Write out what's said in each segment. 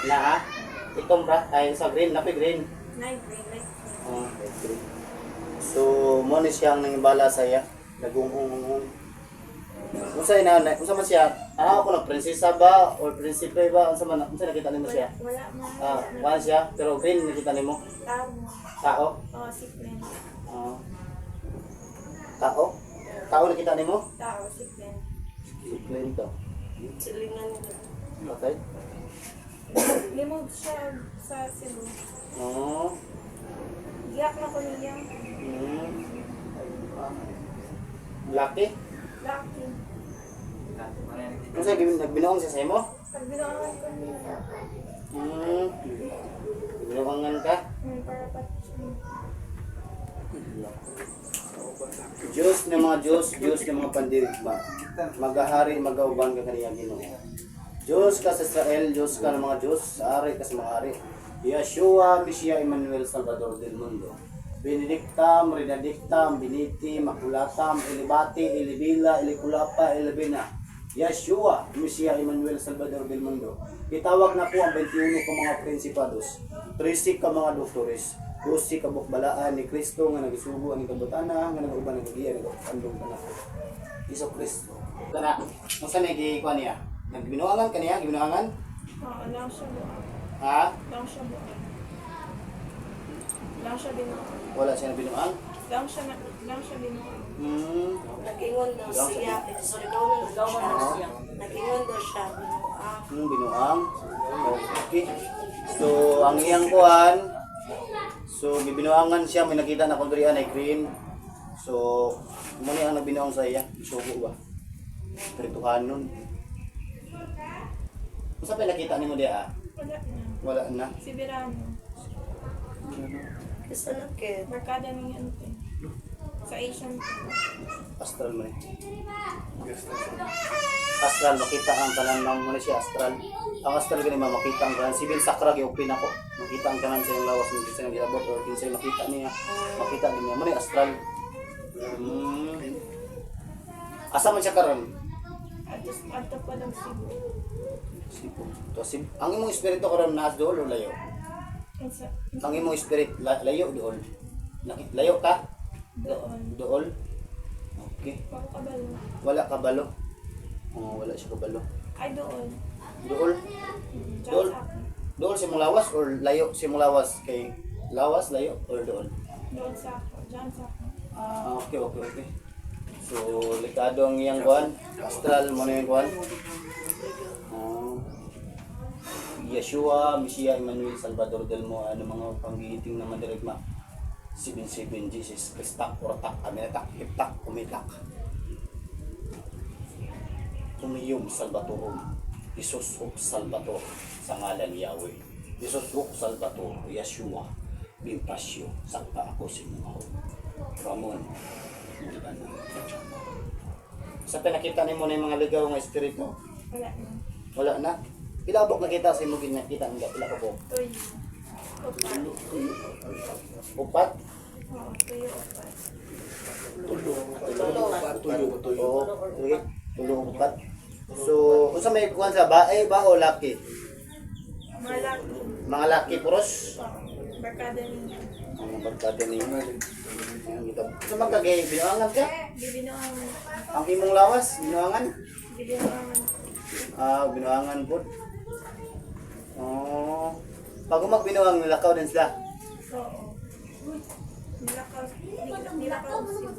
Na ha? Itong bra, ay sa green, napi green. Night green, light green. Oh, green. So, mo ni siyang nangimbala sa iya. Nagungungungong. Unsa man siya? Ako na prinsesa ba or prinsipe ba? Unsa nakita nimo siya? Wala man. Wala siya, pero green nakita nimo. Tao. Tao? Oo, siklen. Oh. Tao? Tao nakita nimo? Tao, siklen. Green to. Silingan nila. Okay. Limog siya sa Cebu. Oh. Giyak na ko niya. Lucky? Lucky. Unsa nagbinoong siya sa imo? Pag binawangan ko niya. Binoongan ka? Para pat. Diyos ng mga Diyos, Diyos ng mga pandirigma. Magahari, magauban ka kaniya Ginoo. Diyos ka sa Israel, Diyos ka ng mga Diyos, ari ka sa mga ari. Yeshua, Mesiya, Emmanuel, Salvador del Mundo. Benedictam, Redadictam, Biniti, Makulatam, Ilibati, Ilibila, Ilikulapa, Ilibina. Yeshua, Mesiya, Emmanuel, Salvador del Mundo. Itawag na po ang 21 ka mga prinsipados, 13 ka mga doktores, 12 ka bukbalaan ni Kristo nga nagisugo ang kabutana, nga nag-uban ng giya, nag-andong ka na po. Iso Kristo. Kana, kung saan nagikuha niya? Nagbinuangan ka niya? Gibinuangan? Oo, lang siya buwan. Ha? Lang siya buwan. Lang siya binuwan. Wala siya nabinuang? Lang siya binuwan. Nag-ingon daw siya. Sorry, daw na siya. Nag-ingon daw siya. Binuang. Okay. So, ang iyang kuhan, so, gibinuangan siya, may nakita na kung durian ay green. So, muna ang nagbinuang sa iya. Isugo ba? Perituhan nun. Kung saan nakita ni mo diya? Wala na. Wala na. Si Verano. Kasalakit. Barkada ng ano to. Sa Asian. Astral mo eh. Astral, makita ang kanan mo na siya, astral. Ang astral ganun makita ang kanan. Sibin sakra, giupin ako. Makita ang kanan sa yung lawas, hindi sa yung gilabot, or hindi sa makita niya. Makita din niya. Muna yung astral. Asa man siya karon? Ato pa ng Cebu. Ang imong espiritu karon naas dool o layo? Ang imong spirit layo dool. Layo ka? Doon. Dool. Okay. Pako kabalo. Wala kabalo. Oh, wala siya kabalo. Ay, doon. Dool. Dool. Diyan sa akin. Dool si lawas or layo si lawas kay lawas layo or dool? Doon sa ako. Diyan sa ako. Okay. So, likado ang iyang kuhan. Astral mo na yung kuhan. Yeshua, Mesiya, Emmanuel, Salvador del Mo, ano mga panggiting naman dirigma. 7-7, Jesus, Kristak, Ortak, Aminatak, Hiptak, Umitak. Tumiyom, Salvatorum, Jesus, Huk, Salvator, sa ngalan Yahweh. Jesus, Huk, Salvator, Yeshua, Bimpasyo, sakta ako si mga Ramon. Sa pinakita ni mo na yung mga ligaw ng espiritu? Wala na. Wala na. Ilabok na kita sa imo kita ang pila ka po. Tuyo. Upat. Upat? Oo, tuyo upat. Tulo upat. So, unsa may kuan sa bae ba o laki? Malaki. Mga laki puros. Barkada niya. Ang barkada ninyo. Ang kita. Sa magkagay binuangan ka? Bibinuangan. Ang imong lawas binuangan? Bibinuangan. Binuangan po. Oh. Pag magbinuang nilakaw din sila. Oo. Nilakaw sila.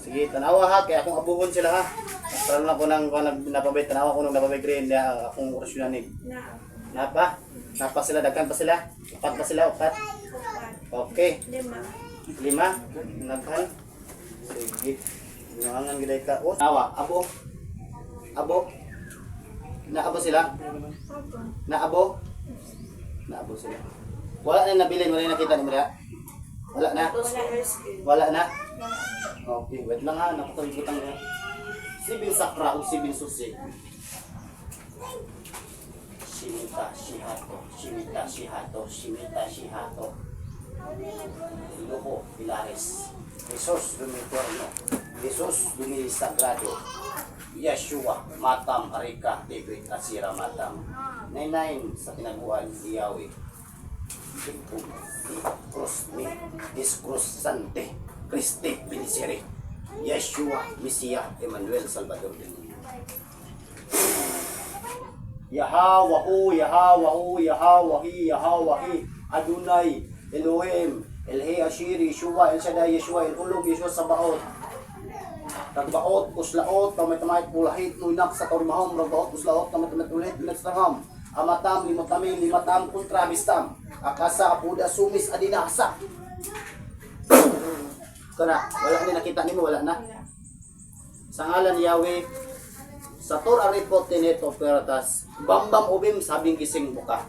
Sige, tanawa ha, kaya akong abuhon sila ha. Karoon lang ko nang napabay, tanawa ko nung napabay green niya, akong orasyonan eh. Na. Napa sila, dagkan pa sila? Upat pa sila, upat? Upat. Okay. 5. 5? Naghan? Sige. Binuangan giday ka. Oh, tawa, abo. Abo. Naabo sila? Opo. Naabo? Naabo sila. Wala na nabilin, wala na nakita ni Maria? Wala na? Wala na? Okay, wait lang ha, napatalibutan ko. Sibin sakra o sibin susi. Shimita shihato, shimita shihato, shimita shihato. Luho, Pilares. Jesus, Dumitorno. Jesus, Dumisagrado. Yeshua, Matam, Arika, David, Asira, Matam. 99 sa tinaguan, Yahweh. Cruz mi, Cruz Sante, Christi, Benisere, Yeshua, Mesiah, Emmanuel, Salvador del Mundo. Yahawahu, Yahawahu, Yahawahi, Yahawahi, Adonai, Elohim, Elhe Ashiri, Yeshua, El Shaddai, Yeshua, El Ulog, Yeshua Sabaoth. Ragbaot, Uslaot, Pamitamay, Pulahit, Nuinak, sa Tormahom, Ragbaot, Uslaot, Pamitamay, Ulit, Pinagsarham, Amatam, Limatamim, Limatam, Kontrabistam, Akasa, Apuda, Sumis, Adinasa. Kana, wala na nakita nimo, wala na. Sa ngalan ni Yahweh, sa Torah report tinet operatas, Bambam Ubim, sabing gising buka.